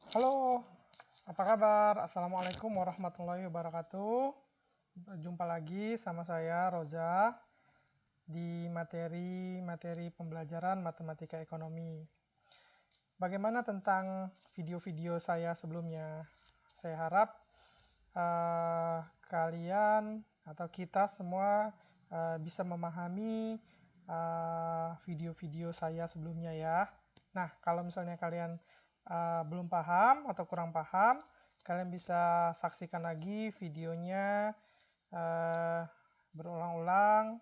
Halo, apa kabar? Assalamualaikum warahmatullahi wabarakatuh. Jumpa lagi sama saya, Roza, di materi pembelajaran matematika ekonomi. Bagaimana tentang video-video saya sebelumnya? Saya harap kalian atau kita semua bisa memahami video-video saya sebelumnya ya. Nah, kalau misalnya kalian belum paham atau kurang paham, kalian bisa saksikan lagi videonya berulang-ulang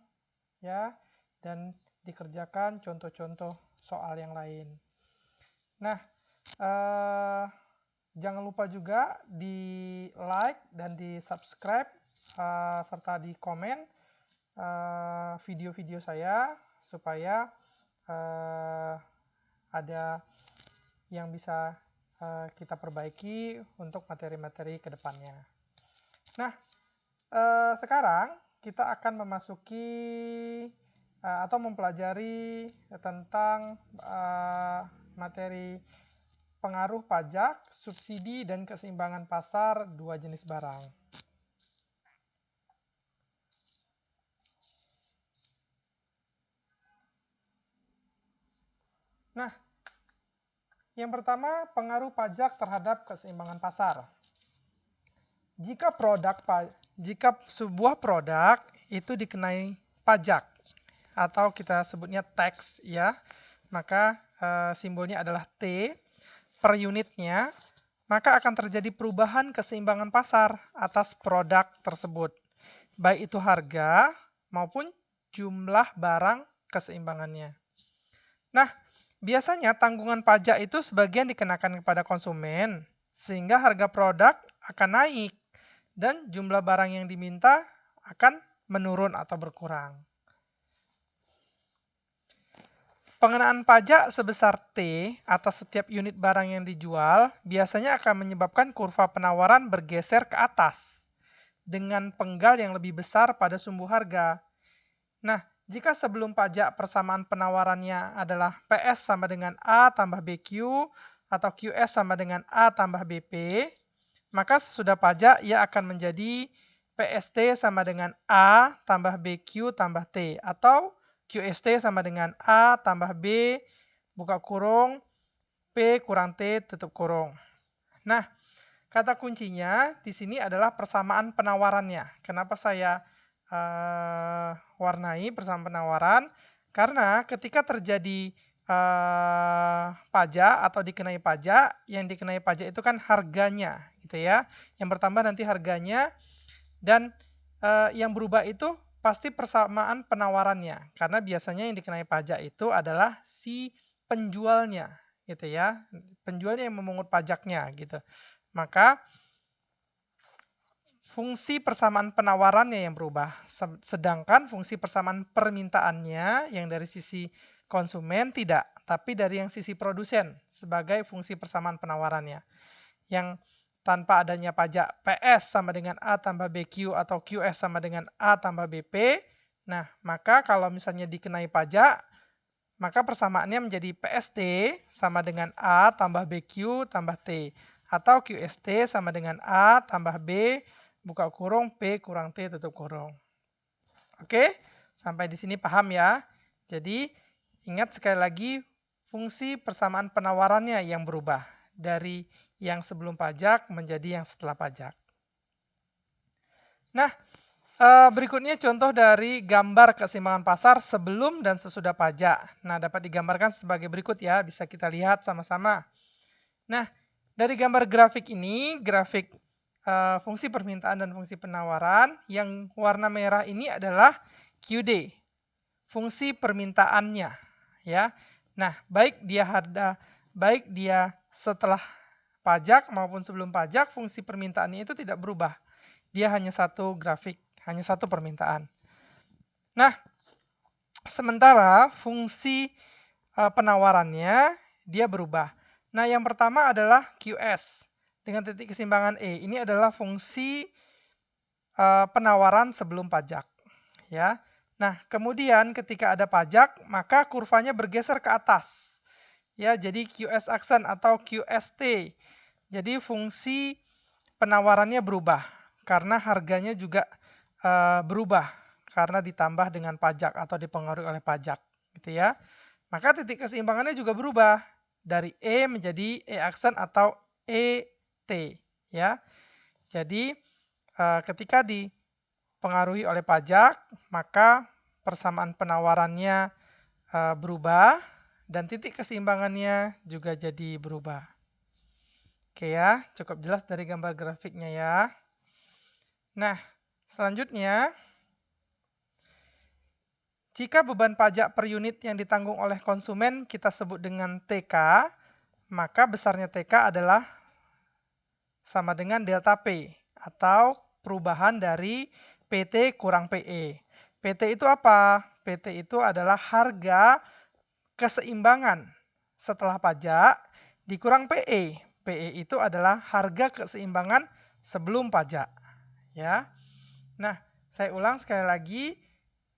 ya, dan dikerjakan contoh-contoh soal yang lain. Nah, jangan lupa juga di like dan di subscribe serta di komen video-video saya supaya ada yang bisa kita perbaiki untuk materi-materi kedepannya. Nah, sekarang kita akan memasuki atau mempelajari tentang materi pengaruh pajak, subsidi, dan keseimbangan pasar dua jenis barang. Nah, yang pertama, pengaruh pajak terhadap keseimbangan pasar. Jika sebuah produk itu dikenai pajak atau kita sebutnya tax ya, maka simbolnya adalah T per unitnya, maka akan terjadi perubahan keseimbangan pasar atas produk tersebut, baik itu harga maupun jumlah barang keseimbangannya. Nah, biasanya tanggungan pajak itu sebagian dikenakan kepada konsumen, sehingga harga produk akan naik dan jumlah barang yang diminta akan menurun atau berkurang. Pengenaan pajak sebesar T atas setiap unit barang yang dijual biasanya akan menyebabkan kurva penawaran bergeser ke atas dengan penggal yang lebih besar pada sumbu harga. Nah, jika sebelum pajak persamaan penawarannya adalah PS sama dengan A tambah BQ atau QS sama dengan A tambah BP, maka sesudah pajak ia akan menjadi PST sama dengan A tambah BQ tambah T atau QST sama dengan A tambah B buka kurung P kurang T tutup kurung. Nah, kata kuncinya di sini adalah persamaan penawarannya. Kenapa saya warnai persamaan penawaran? Karena ketika terjadi pajak atau dikenai pajak, yang dikenai pajak itu kan harganya, gitu ya. Yang bertambah nanti harganya, dan yang berubah itu pasti persamaan penawarannya, karena biasanya yang dikenai pajak itu adalah si penjualnya, gitu ya. Penjualnya yang memungut pajaknya, gitu. Maka fungsi persamaan penawarannya yang berubah, sedangkan fungsi persamaan permintaannya yang dari sisi konsumen tidak, tapi dari yang sisi produsen sebagai fungsi persamaan penawarannya. Yang tanpa adanya pajak PS sama dengan A tambah BQ atau QS sama dengan A tambah BP, nah maka kalau misalnya dikenai pajak, maka persamaannya menjadi PST sama dengan A tambah BQ tambah T, atau QST sama dengan A tambah B buka kurung P kurang T tutup kurung. Oke, sampai di sini paham ya. Jadi ingat sekali lagi fungsi persamaan penawarannya yang berubah dari yang sebelum pajak menjadi yang setelah pajak. Nah, berikutnya contoh dari gambar keseimbangan pasar sebelum dan sesudah pajak. Nah, dapat digambarkan sebagai berikut ya, bisa kita lihat sama-sama. Nah, dari gambar grafik ini, grafik fungsi permintaan dan fungsi penawaran, yang warna merah ini adalah QD, fungsi permintaannya, ya. Nah, baik dia setelah pajak maupun sebelum pajak, fungsi permintaannya itu tidak berubah. Dia hanya satu grafik, hanya satu permintaan. Nah, sementara fungsi penawarannya dia berubah. Nah, yang pertama adalah QS dengan titik keseimbangan E. Ini adalah fungsi penawaran sebelum pajak, ya. Nah, kemudian ketika ada pajak, maka kurvanya bergeser ke atas. Ya, jadi QS aksen atau QST Jadi fungsi penawarannya berubah karena harganya juga berubah karena ditambah dengan pajak atau dipengaruhi oleh pajak, gitu ya. Maka titik keseimbangannya juga berubah dari E menjadi E aksen atau ET, ya. Jadi ketika dipengaruhi oleh pajak, maka persamaan penawarannya berubah dan titik keseimbangannya juga jadi berubah. Oke ya, cukup jelas dari gambar grafiknya ya. Nah, selanjutnya, jika beban pajak per unit yang ditanggung oleh konsumen kita sebut dengan TK, maka besarnya TK adalah sama dengan delta P atau perubahan dari PT kurang PE. PT itu apa? PT itu adalah harga keseimbangan setelah pajak dikurang PE. PE itu adalah harga keseimbangan sebelum pajak. Ya. Nah, saya ulang sekali lagi.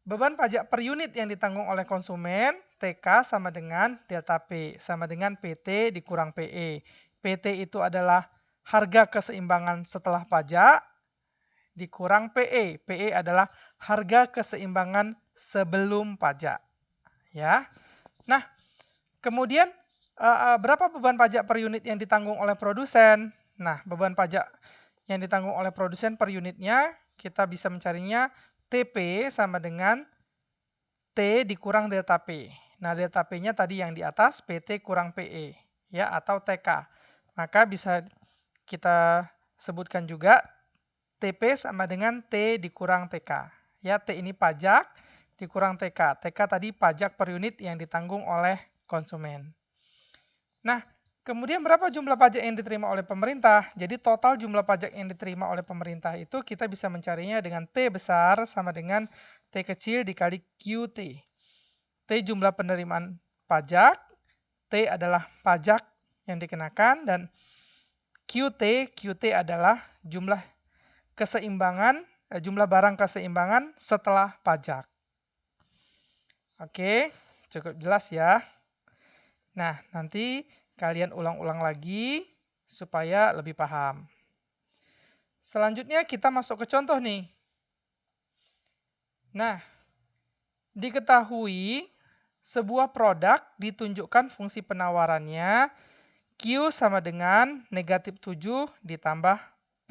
Beban pajak per unit yang ditanggung oleh konsumen, TK sama dengan delta P, sama dengan PT dikurang PE. PT itu adalah harga keseimbangan setelah pajak, dikurang PE. PE adalah harga keseimbangan sebelum pajak. Ya. Nah, kemudian berapa beban pajak per unit yang ditanggung oleh produsen? Nah, beban pajak yang ditanggung oleh produsen per unitnya, kita bisa mencarinya TP sama dengan T dikurang delta P. Nah, delta P-nya tadi yang di atas, PT kurang PE, ya, atau TK. Maka bisa kita sebutkan juga TP sama dengan T dikurang TK. Ya, T ini pajak dikurang TK. TK tadi pajak per unit yang ditanggung oleh konsumen. Nah, kemudian berapa jumlah pajak yang diterima oleh pemerintah? Jadi total jumlah pajak yang diterima oleh pemerintah itu kita bisa mencarinya dengan T besar sama dengan T kecil dikali QT. T jumlah penerimaan pajak, T adalah pajak yang dikenakan, dan QT adalah jumlah keseimbangan, jumlah barang keseimbangan setelah pajak. Oke, cukup jelas ya. Nah, nanti kalian ulang-ulang lagi supaya lebih paham. Selanjutnya kita masuk ke contoh nih. Nah, diketahui sebuah produk ditunjukkan fungsi penawarannya Q sama dengan negatif 7 ditambah P.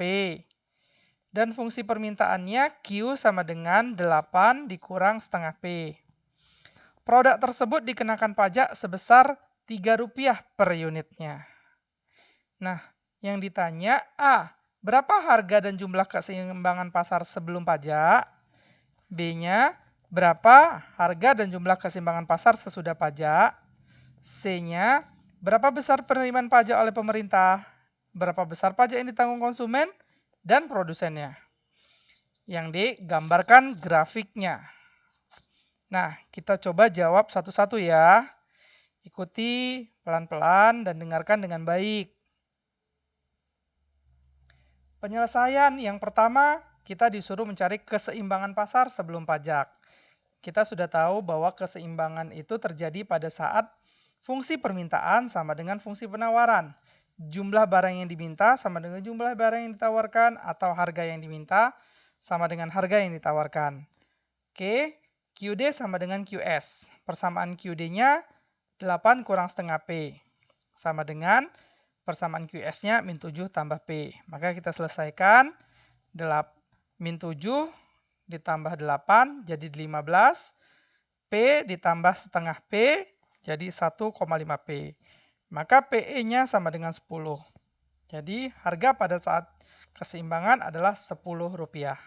Dan fungsi permintaannya Q sama dengan 8 dikurang setengah P. Produk tersebut dikenakan pajak sebesar Rp3 per unitnya. Nah, yang ditanya A. Berapa harga dan jumlah keseimbangan pasar sebelum pajak? B-nya. Berapa harga dan jumlah keseimbangan pasar sesudah pajak? C-nya. Berapa besar penerimaan pajak oleh pemerintah? Berapa besar pajak yang ditanggung konsumen dan produsennya? Yang digambarkan grafiknya. Nah, kita coba jawab satu-satu ya. Ikuti pelan-pelan dan dengarkan dengan baik. Penyelesaian yang pertama, kita disuruh mencari keseimbangan pasar sebelum pajak. Kita sudah tahu bahwa keseimbangan itu terjadi pada saat fungsi permintaan sama dengan fungsi penawaran. Jumlah barang yang diminta sama dengan jumlah barang yang ditawarkan, atau harga yang diminta sama dengan harga yang ditawarkan. Oke, QD sama dengan QS. Persamaan QD-nya 8 kurang setengah P. Sama dengan persamaan QS-nya min 7 tambah P. Maka kita selesaikan. Min 7 ditambah 8 jadi 15. P ditambah setengah P jadi 1,5 P. Maka PE-nya sama dengan 10. Jadi harga pada saat keseimbangan adalah Rp10.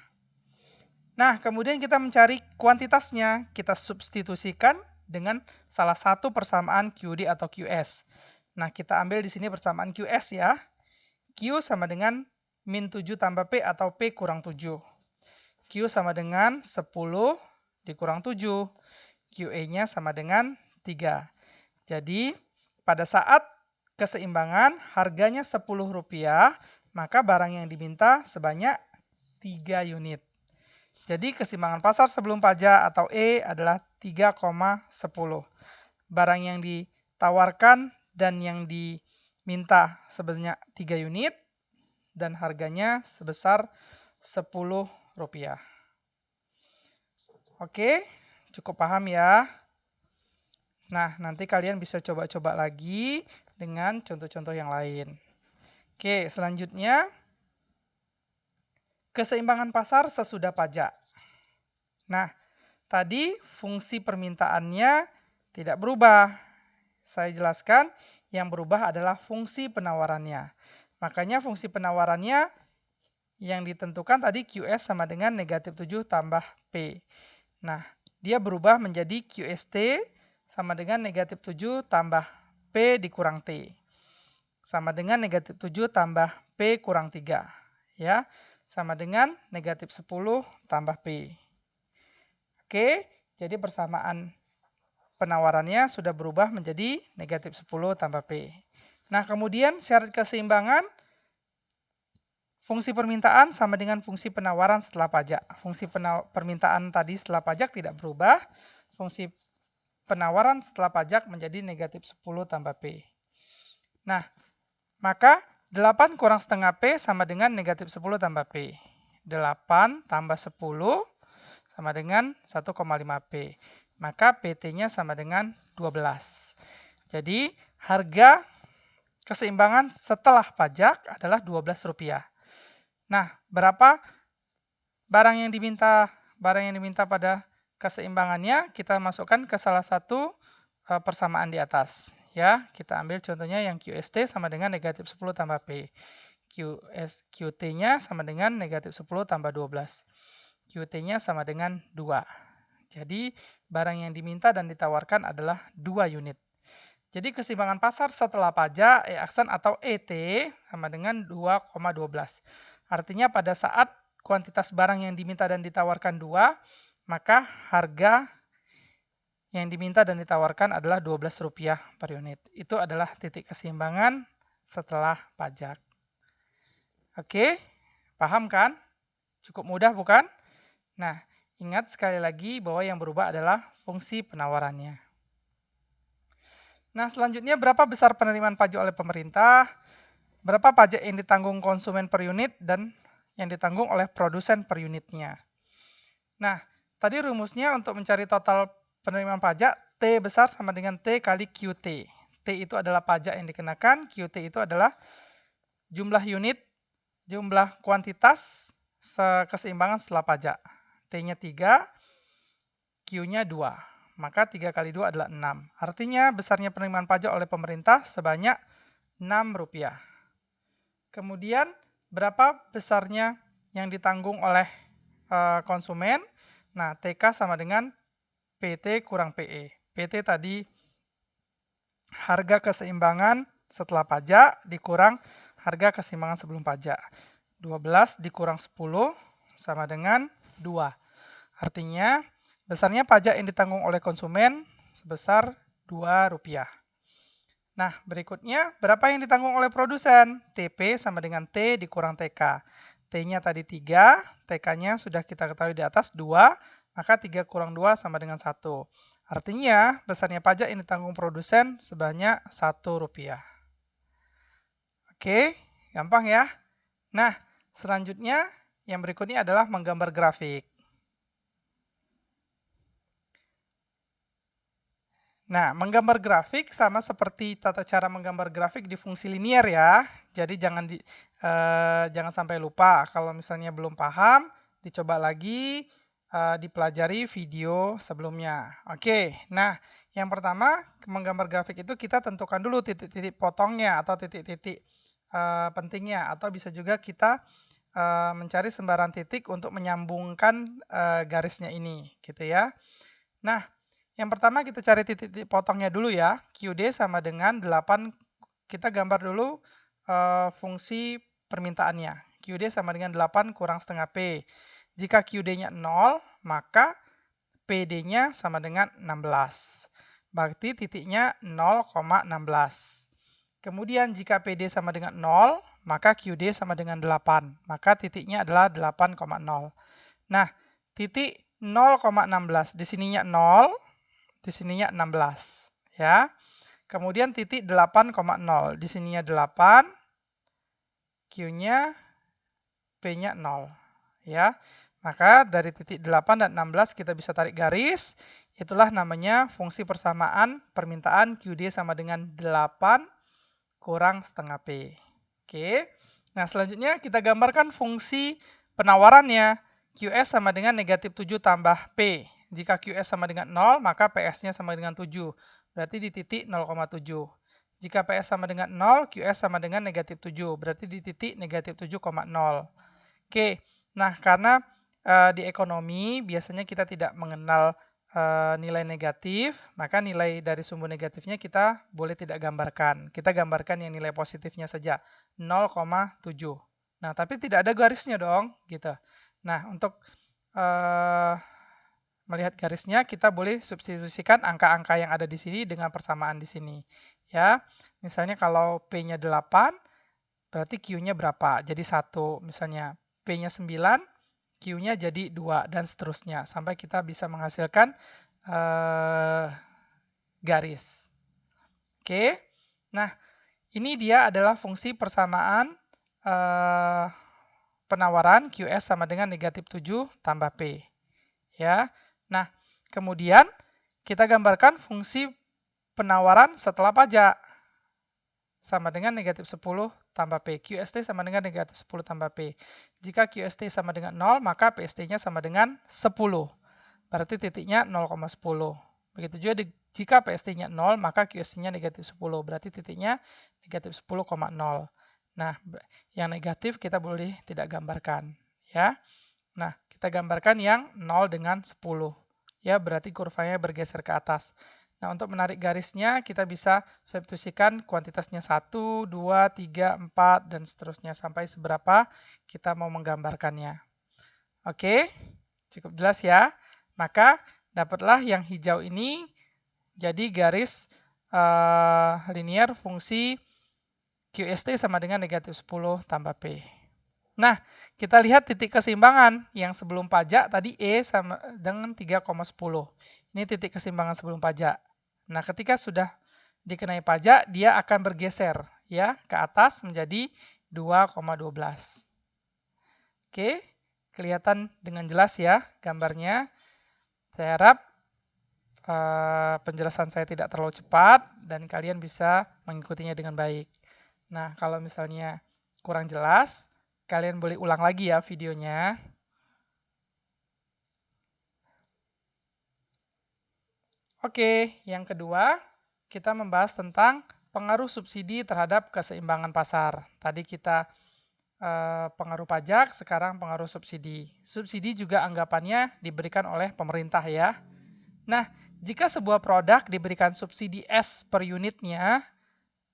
Nah, kemudian kita mencari kuantitasnya. Kita substitusikan dengan salah satu persamaan QD atau QS. Nah, kita ambil di sini persamaan QS ya. Q sama dengan min 7 tambah P atau P kurang 7. Q sama dengan 10 dikurang 7. QE-nya sama dengan 3. Jadi, pada saat keseimbangan harganya Rp10, maka barang yang diminta sebanyak 3 unit. Jadi keseimbangan pasar sebelum pajak atau E adalah 3,10. Barang yang ditawarkan dan yang minta sebanyak 3 unit dan harganya sebesar Rp10. Oke, cukup paham ya. Nah, nanti kalian bisa coba-coba lagi dengan contoh-contoh yang lain. Oke, selanjutnya keseimbangan pasar sesudah pajak. Nah, tadi fungsi permintaannya tidak berubah. Saya jelaskan, yang berubah adalah fungsi penawarannya. Makanya fungsi penawarannya yang ditentukan tadi QS sama dengan negatif 7 tambah P. Nah, dia berubah menjadi QST sama dengan negatif 7 tambah P dikurang T. Sama dengan negatif 7 tambah P kurang 3. Ya, sama dengan negatif 10 tambah P. Oke, jadi persamaan penawarannya sudah berubah menjadi negatif 10 tambah P. Nah, kemudian syarat keseimbangan, fungsi permintaan sama dengan fungsi penawaran setelah pajak. Fungsi permintaan tadi setelah pajak tidak berubah. Fungsi penawaran setelah pajak menjadi negatif 10 tambah P. Nah, maka 8 kurang setengah P sama dengan negatif 10 tambah P. 8 tambah 10 sama dengan 1,5 P. Maka PT-nya sama dengan 12. Jadi, harga keseimbangan setelah pajak adalah Rp12. Nah, berapa barang yang diminta pada keseimbangannya kita masukkan ke salah satu persamaan di atas. Ya, kita ambil contohnya yang QST sama dengan negatif 10 tambah P. QT-nya sama dengan negatif 10 tambah 12. QT-nya sama dengan 2. Jadi, barang yang diminta dan ditawarkan adalah 2 unit. Jadi, keseimbangan pasar setelah pajak, E-aksen atau ET, sama dengan 2,12. Artinya pada saat kuantitas barang yang diminta dan ditawarkan 2, maka harga yang diminta dan ditawarkan adalah Rp12 per unit. Itu adalah titik keseimbangan setelah pajak. Oke, paham kan? Cukup mudah bukan? Nah, ingat sekali lagi bahwa yang berubah adalah fungsi penawarannya. Nah, selanjutnya berapa besar penerimaan pajak oleh pemerintah? Berapa pajak yang ditanggung konsumen per unit dan yang ditanggung oleh produsen per unitnya. Nah, tadi rumusnya untuk mencari total penerimaan pajak, T besar sama dengan T kali QT. T itu adalah pajak yang dikenakan, QT itu adalah jumlah unit, jumlah kuantitas keseimbangan setelah pajak. T-nya 3, Q-nya 2. Maka 3 kali 2 adalah 6. Artinya besarnya penerimaan pajak oleh pemerintah sebanyak Rp6. Kemudian berapa besarnya yang ditanggung oleh konsumen? Nah, TK sama dengan PT kurang PE. PT tadi harga keseimbangan setelah pajak dikurang harga keseimbangan sebelum pajak. 12 dikurang 10 sama dengan 2. Artinya, besarnya pajak yang ditanggung oleh konsumen sebesar Rp2. Nah, berikutnya, berapa yang ditanggung oleh produsen? TP sama dengan T dikurang TK. T-nya tadi 3, TK-nya sudah kita ketahui di atas 2, maka 3 kurang 2 sama dengan 1. Artinya, besarnya pajak yang ditanggung produsen sebanyak Rp1. Oke, gampang ya? Nah, selanjutnya, yang berikutnya adalah menggambar grafik. Nah, menggambar grafik sama seperti tata cara menggambar grafik di fungsi linier ya. Jadi jangan sampai lupa. Kalau misalnya belum paham, dicoba lagi, dipelajari video sebelumnya. Oke, nah yang pertama menggambar grafik itu kita tentukan dulu titik-titik potongnya atau titik-titik pentingnya. Atau bisa juga kita mencari sembarang titik untuk menyambungkan garisnya ini, gitu ya. Nah, yang pertama kita cari titik-titik potongnya dulu ya. QD sama dengan 8, kita gambar dulu fungsi permintaannya. QD sama dengan 8 kurang setengah P. Jika QD-nya 0, maka PD-nya sama dengan 16. Berarti titiknya 0,16. Kemudian jika PD sama dengan 0, maka QD sama dengan 8. Maka titiknya adalah 8,0. Nah, titik 0,16 di sininya 0, di sininya 16 ya. kemudian titik 8,0. Di sininya 8, Q-nya, P-nya 0. Ya. Maka dari titik 8 dan 16 kita bisa tarik garis. Itulah namanya fungsi persamaan permintaan QD sama dengan 8 kurang setengah P. Oke. Nah, selanjutnya kita gambarkan fungsi penawarannya. QS sama dengan negatif 7 tambah P. Jika QS sama dengan 0, maka PS-nya sama dengan 7. Berarti di titik 0,7. Jika PS sama dengan 0, QS sama dengan negatif 7. Berarti di titik negatif 7,0. Oke. Nah, karena di ekonomi biasanya kita tidak mengenal nilai negatif, maka nilai dari sumbu negatifnya kita boleh tidak gambarkan. Kita gambarkan yang nilai positifnya saja, 0,7. Nah, tapi tidak ada garisnya dong, gitu. Nah, untuk melihat garisnya, kita boleh substitusikan angka-angka yang ada di sini dengan persamaan di sini. Ya, misalnya kalau P-nya 8, berarti Q-nya berapa? Jadi 1. Misalnya P-nya 9, Q-nya jadi 2, dan seterusnya. Sampai kita bisa menghasilkan garis. Oke. Nah, ini dia adalah fungsi persamaan penawaran QS sama dengan negatif 7 tambah P. Ya. Nah, kemudian kita gambarkan fungsi penawaran setelah pajak sama dengan negatif 10 tambah P. QST sama dengan negatif 10 tambah P. Jika QST sama dengan 0, maka PST-nya sama dengan 10. Berarti titiknya 0,10. Begitu juga jika PST-nya 0, maka QST-nya negatif 10. Berarti titiknya negatif 10,0. Nah, yang negatif kita boleh tidak gambarkan. Ya. Nah, kita gambarkan yang 0 dengan 10. Ya, berarti kurvanya bergeser ke atas. Nah, untuk menarik garisnya, kita bisa substitusikan kuantitasnya 1, 2, 3, 4, dan seterusnya sampai seberapa kita mau menggambarkannya. Oke, cukup jelas ya. Maka, dapatlah yang hijau ini jadi garis linear fungsi QST sama dengan negatif 10 tambah P. Nah, kita lihat titik keseimbangan yang sebelum pajak tadi E sama dengan 3,10. Ini titik keseimbangan sebelum pajak. Nah, ketika sudah dikenai pajak, dia akan bergeser ya ke atas menjadi 2,12. Oke, kelihatan dengan jelas ya gambarnya. Saya harap penjelasan saya tidak terlalu cepat dan kalian bisa mengikutinya dengan baik. Nah, kalau misalnya kurang jelas, kalian boleh ulang lagi ya videonya. Oke, yang kedua, kita membahas tentang pengaruh subsidi terhadap keseimbangan pasar. Tadi kita pengaruh pajak, sekarang pengaruh subsidi. Subsidi juga anggapannya diberikan oleh pemerintah ya. Nah, jika sebuah produk diberikan subsidi S per unitnya,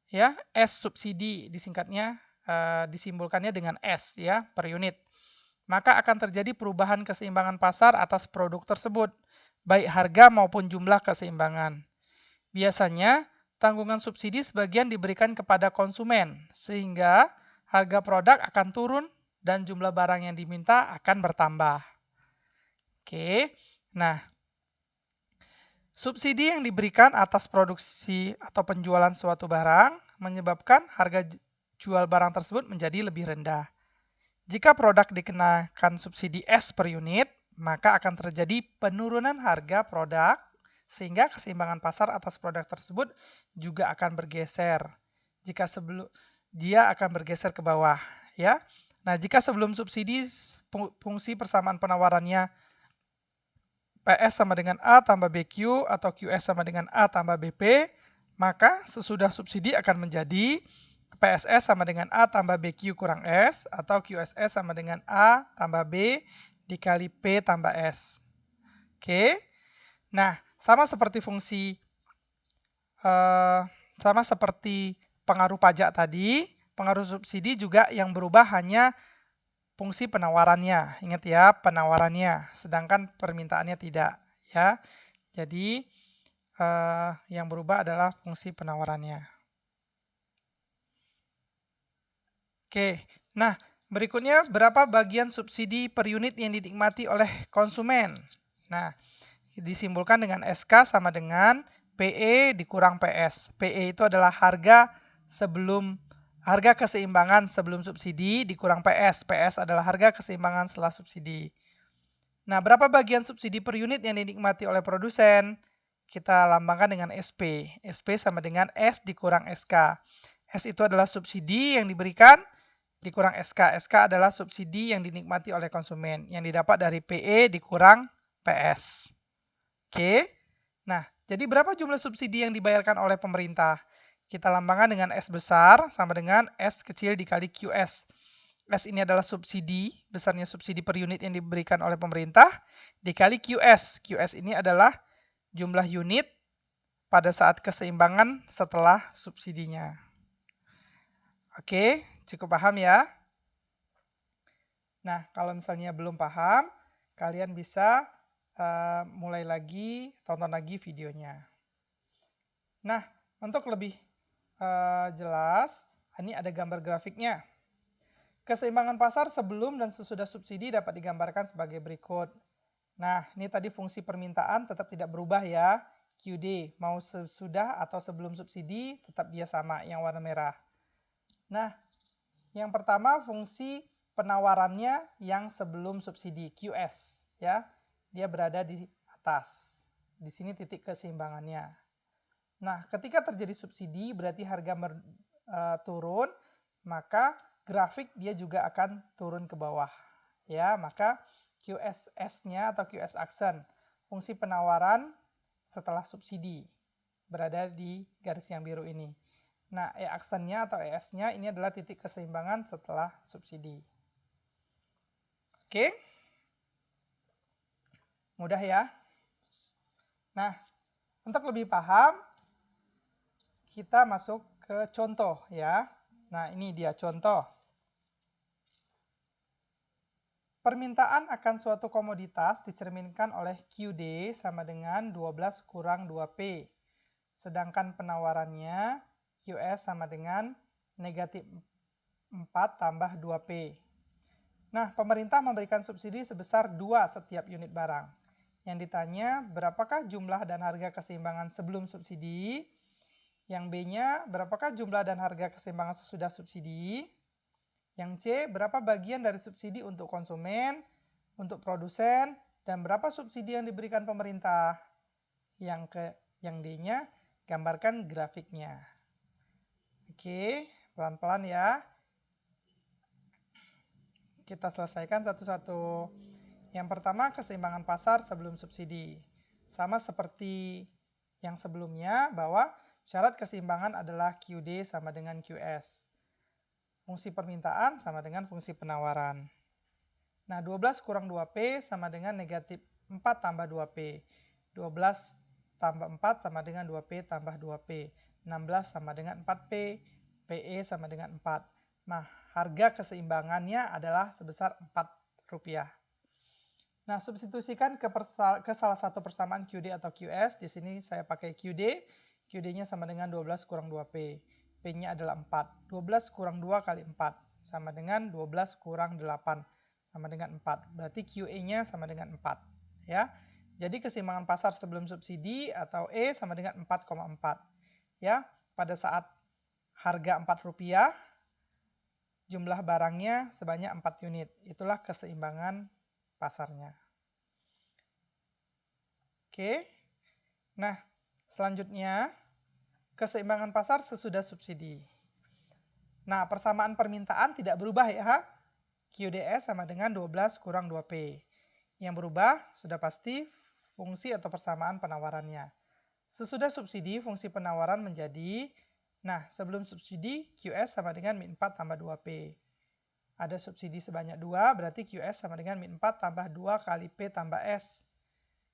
ya S subsidi disingkatnya, disimbolkannya dengan S ya per unit, maka akan terjadi perubahan keseimbangan pasar atas produk tersebut, baik harga maupun jumlah keseimbangan. Biasanya, tanggungan subsidi sebagian diberikan kepada konsumen, sehingga harga produk akan turun dan jumlah barang yang diminta akan bertambah. Oke, nah, subsidi yang diberikan atas produksi atau penjualan suatu barang menyebabkan harga jual barang tersebut menjadi lebih rendah. Jika produk dikenakan subsidi S per unit, maka akan terjadi penurunan harga produk sehingga keseimbangan pasar atas produk tersebut juga akan bergeser. Jika sebelum dia akan bergeser ke bawah, ya. Nah, jika sebelum subsidi fungsi persamaan penawarannya PS sama dengan A tambah BQ atau QS sama dengan A tambah BP, maka sesudah subsidi akan menjadi PSS sama dengan A tambah BQ kurang S, atau QSS sama dengan A tambah B dikali P tambah S. Oke, nah sama seperti pengaruh pajak tadi, pengaruh subsidi juga yang berubah hanya fungsi penawarannya. Ingat ya, penawarannya, sedangkan permintaannya tidak. Ya, jadi yang berubah adalah fungsi penawarannya. Oke, nah berikutnya berapa bagian subsidi per unit yang dinikmati oleh konsumen? Nah, disimbolkan dengan SK sama dengan PE dikurang PS. PE itu adalah harga keseimbangan sebelum subsidi dikurang PS. PS adalah harga keseimbangan setelah subsidi. Nah, berapa bagian subsidi per unit yang dinikmati oleh produsen? Kita lambangkan dengan SP. SP sama dengan S dikurang SK. S itu adalah subsidi yang diberikan dikurang SK. SK adalah subsidi yang dinikmati oleh konsumen yang didapat dari PE dikurang PS. Oke. Nah, jadi berapa jumlah subsidi yang dibayarkan oleh pemerintah? Kita lambangkan dengan S besar sama dengan S kecil dikali QS. S ini adalah subsidi, besarnya subsidi per unit yang diberikan oleh pemerintah, dikali QS. QS ini adalah jumlah unit pada saat keseimbangan setelah subsidinya. Oke, cukup paham ya? Nah, kalau misalnya belum paham, kalian bisa mulai lagi, tonton lagi videonya. Nah, untuk lebih jelas, ini ada gambar grafiknya. Keseimbangan pasar sebelum dan sesudah subsidi dapat digambarkan sebagai berikut. Nah, ini tadi fungsi permintaan tetap tidak berubah ya. QD, mau sesudah atau sebelum subsidi, tetap dia sama, yang warna merah. Nah, yang pertama fungsi penawarannya yang sebelum subsidi, QS. Ya, dia berada di atas. Di sini titik keseimbangannya. Nah, ketika terjadi subsidi berarti harga turun, maka grafik dia juga akan turun ke bawah. Ya, maka QSS-nya atau QS aksen, fungsi penawaran setelah subsidi, berada di garis yang biru ini. Nah, E aksennya atau ES-nya ini adalah titik keseimbangan setelah subsidi. Oke? Mudah ya? Nah, untuk lebih paham, kita masuk ke contoh ya. Nah, ini dia contoh. Permintaan akan suatu komoditas dicerminkan oleh QD sama dengan 12 kurang 2P. Sedangkan penawarannya QS sama dengan negatif 4 tambah 2P. Nah, pemerintah memberikan subsidi sebesar 2 setiap unit barang. Yang ditanya, berapakah jumlah dan harga keseimbangan sebelum subsidi? Yang B-nya, berapakah jumlah dan harga keseimbangan sesudah subsidi? Yang C, berapa bagian dari subsidi untuk konsumen, untuk produsen, dan berapa subsidi yang diberikan pemerintah? Yang D-nya, gambarkan grafiknya. Oke, pelan-pelan ya. Kita selesaikan satu-satu. Yang pertama, keseimbangan pasar sebelum subsidi. Sama seperti yang sebelumnya, bahwa syarat keseimbangan adalah QD sama dengan QS. Fungsi permintaan sama dengan fungsi penawaran. Nah, 12 kurang 2P sama dengan negatif 4 tambah 2P. 12 tambah 4 sama dengan 2P tambah 2P. 16 sama dengan 4P. PE sama dengan 4. Nah, harga keseimbangannya adalah sebesar Rp4. Nah, substitusikan ke salah satu persamaan QD atau QS. Di sini saya pakai QD. QD-nya sama dengan 12 kurang 2P. P-nya adalah 4. 12 kurang 2 kali 4. Sama dengan 12 kurang 8. Sama dengan 4. Berarti QE-nya sama dengan 4. Ya. Jadi keseimbangan pasar sebelum subsidi atau E sama dengan 4,4. Ya. Pada saat harga Rp4, jumlah barangnya sebanyak 4 unit. Itulah keseimbangan pasarnya. Oke. Nah, selanjutnya keseimbangan pasar sesudah subsidi. Nah, persamaan permintaan tidak berubah ya. QDS sama dengan 12 kurang 2P. Yang berubah sudah pasti fungsi atau persamaan penawarannya. Sesudah subsidi, fungsi penawaran menjadi, nah sebelum subsidi QS sama dengan min 4 tambah 2P. Ada subsidi sebanyak 2, berarti QS sama dengan min 4 tambah 2 kali P tambah S.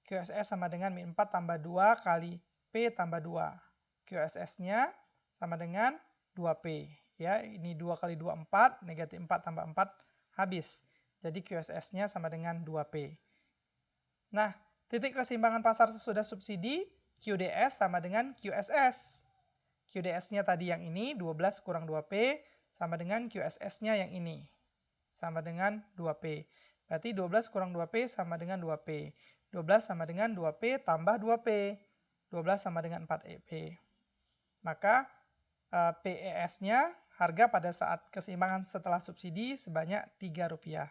QSS sama dengan min 4 tambah 2 kali P tambah 2. QSS-nya sama dengan 2P. Ya, ini 2 kali 2, 4. Negatif 4 tambah 4, habis. Jadi QSS-nya sama dengan 2P. Nah, titik keseimbangan pasar sesudah subsidi, QDS sama dengan QSS. QDS-nya tadi yang ini, 12 kurang 2P, sama dengan QSS-nya yang ini. Sama dengan 2P. Berarti 12 kurang 2P sama dengan 2P. 12 sama dengan 2P tambah 2P. 12 sama dengan 4EP. Maka PES-nya harga pada saat keseimbangan setelah subsidi sebanyak Rp3.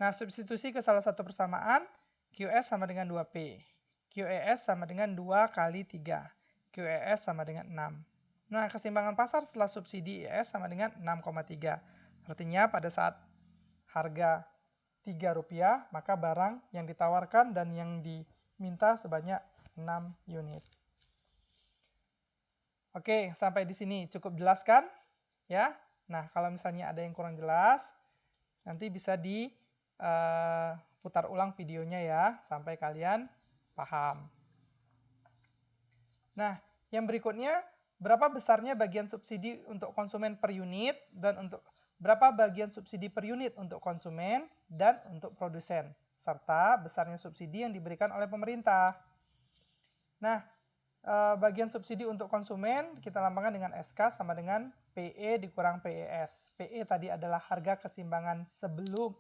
Nah, substitusi ke salah satu persamaan, QS sama dengan 2P. QES sama dengan 2 kali 3. QES sama dengan 6. Nah, keseimbangan pasar setelah subsidi ES sama dengan 6,3. Artinya pada saat harga Rp3, maka barang yang ditawarkan dan yang diminta sebanyak 6 unit. Oke, sampai di sini cukup jelas kan? Ya. Nah, kalau misalnya ada yang kurang jelas, nanti bisa diputar ulang videonya ya, sampai kalian paham. Nah, yang berikutnya, berapa besarnya bagian subsidi untuk konsumen per unit dan untuk berapa bagian subsidi per unit untuk konsumen dan untuk produsen, serta besarnya subsidi yang diberikan oleh pemerintah. Nah, bagian subsidi untuk konsumen kita lambangkan dengan SK sama dengan PE dikurang PES. PE tadi adalah harga keseimbangan sebelum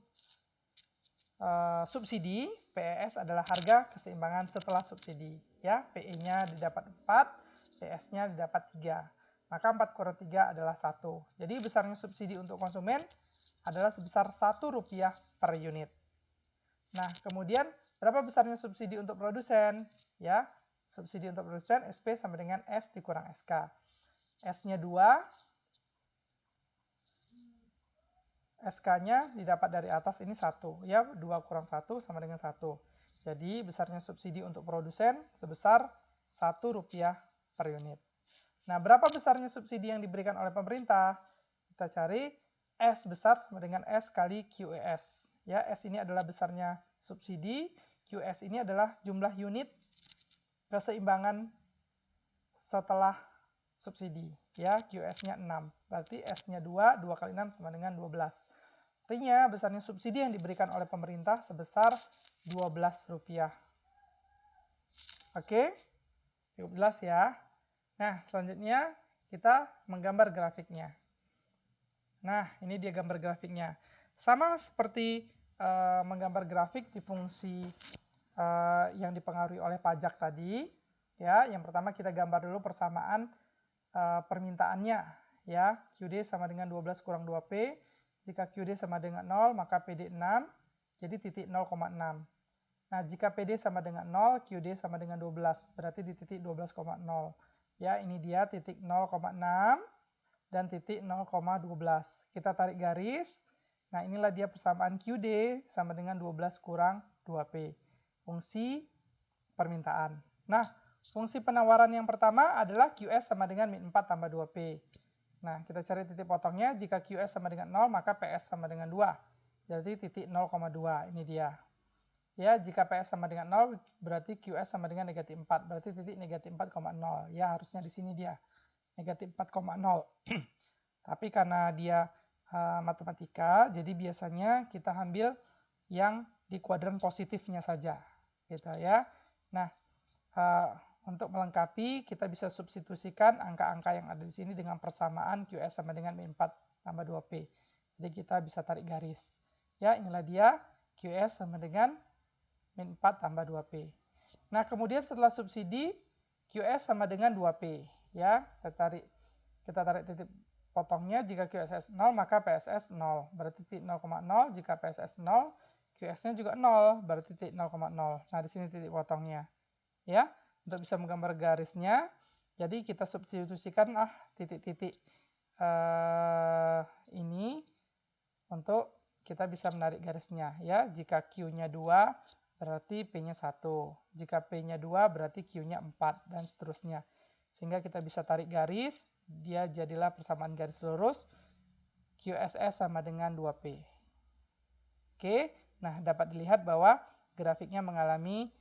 subsidi, PES adalah harga keseimbangan setelah subsidi. Ya, PE-nya didapat 4, PES-nya didapat 3. Maka 4 kurang 3 adalah 1. Jadi besarnya subsidi untuk konsumen adalah sebesar Rp1 per unit. Nah, kemudian berapa besarnya subsidi untuk produsen? Ya, subsidi untuk produsen SP sama dengan S dikurang SK. S-nya 2, SK-nya didapat dari atas ini 1. Ya, 2 kurang 1 sama dengan 1. Jadi, besarnya subsidi untuk produsen sebesar Rp1 per unit. Nah, berapa besarnya subsidi yang diberikan oleh pemerintah? Kita cari S besar sama dengan S kali QES. Ya, S ini adalah besarnya subsidi, QS ini adalah jumlah unit keseimbangan setelah subsidi. Ya, QS-nya 6. Berarti S-nya 2, 2 kali 6 sama dengan 12. Artinya, besarnya subsidi yang diberikan oleh pemerintah sebesar Rp12. Oke? Cukup jelas ya. Nah, selanjutnya kita menggambar grafiknya. Nah, ini dia gambar grafiknya. Sama seperti menggambar grafik di fungsi yang dipengaruhi oleh pajak tadi. Ya, yang pertama kita gambar dulu persamaan permintaannya. Ya, QD sama dengan 12 kurang 2P. Jika QD sama dengan 0, maka PD 6, jadi titik 0,6. Nah, jika PD sama dengan 0, QD sama dengan 12, berarti di titik 12,0. Ya, ini dia titik 0,6 dan titik 0,12. Kita tarik garis. Nah, inilah dia persamaan QD sama dengan 12 kurang 2P. Fungsi permintaan. Nah, fungsi penawaran yang pertama adalah QS sama dengan min 4 tambah 2P. Nah, kita cari titik potongnya. Jika QS sama dengan 0, maka PS sama dengan 2. Jadi titik 0,2. Ini dia. Ya, jika PS sama dengan 0, berarti QS sama dengan negatif 4. Berarti titik negatif 4,0. Ya, harusnya di sini dia. Negatif 4,0. Tapi karena dia matematika, jadi biasanya kita ambil yang di kuadran positifnya saja. Gitu ya. Nah, untuk melengkapi, kita bisa substitusikan angka-angka yang ada di sini dengan persamaan QS sama dengan min 4 tambah 2P. Jadi kita bisa tarik garis. Ya, inilah dia QS sama dengan min 4 tambah 2P. Nah, kemudian setelah subsidi, QS sama dengan 2P. Ya, kita tarik titik potongnya. Jika QSS 0, maka PSS 0. Berarti titik 0,0. Jika PSS 0, QS-nya juga 0. Berarti titik 0,0. Nah, di sini titik potongnya. Ya, untuk bisa menggambar garisnya, jadi kita substitusikan titik-titik ini untuk kita bisa menarik garisnya. Ya, jika Q-nya 2, berarti P-nya 1. Jika P-nya 2, berarti Q-nya 4, dan seterusnya. Sehingga kita bisa tarik garis, dia jadilah persamaan garis lurus, QSS sama dengan 2P. Oke, nah dapat dilihat bahwa grafiknya mengalami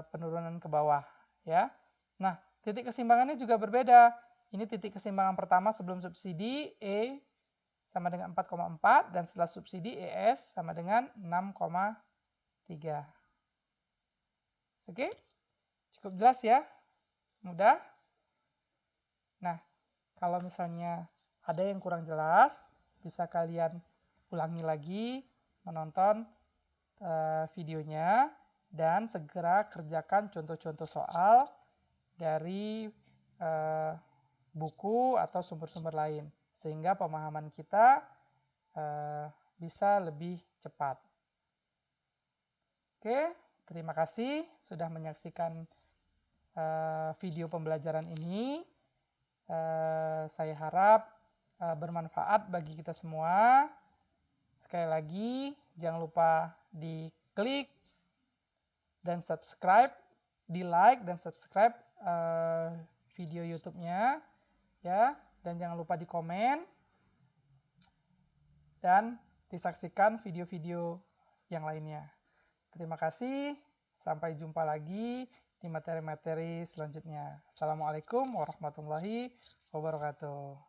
penurunan ke bawah. Ya. Nah, titik keseimbangannya juga berbeda. Ini titik keseimbangan pertama sebelum subsidi, E sama dengan 4,4, dan setelah subsidi ES sama dengan 6,3. Oke, cukup jelas ya? Mudah? Nah, kalau misalnya ada yang kurang jelas, bisa kalian ulangi lagi menonton videonya dan segera kerjakan contoh-contoh soal dari buku atau sumber-sumber lain, sehingga pemahaman kita bisa lebih cepat. Oke, terima kasih sudah menyaksikan video pembelajaran ini. Saya harap bermanfaat bagi kita semua. Sekali lagi, jangan lupa diklik dan subscribe, di like dan subscribe video YouTube-nya, ya, dan jangan lupa di komen dan disaksikan video-video yang lainnya. Terima kasih, sampai jumpa lagi di materi-materi selanjutnya. Assalamualaikum warahmatullahi wabarakatuh.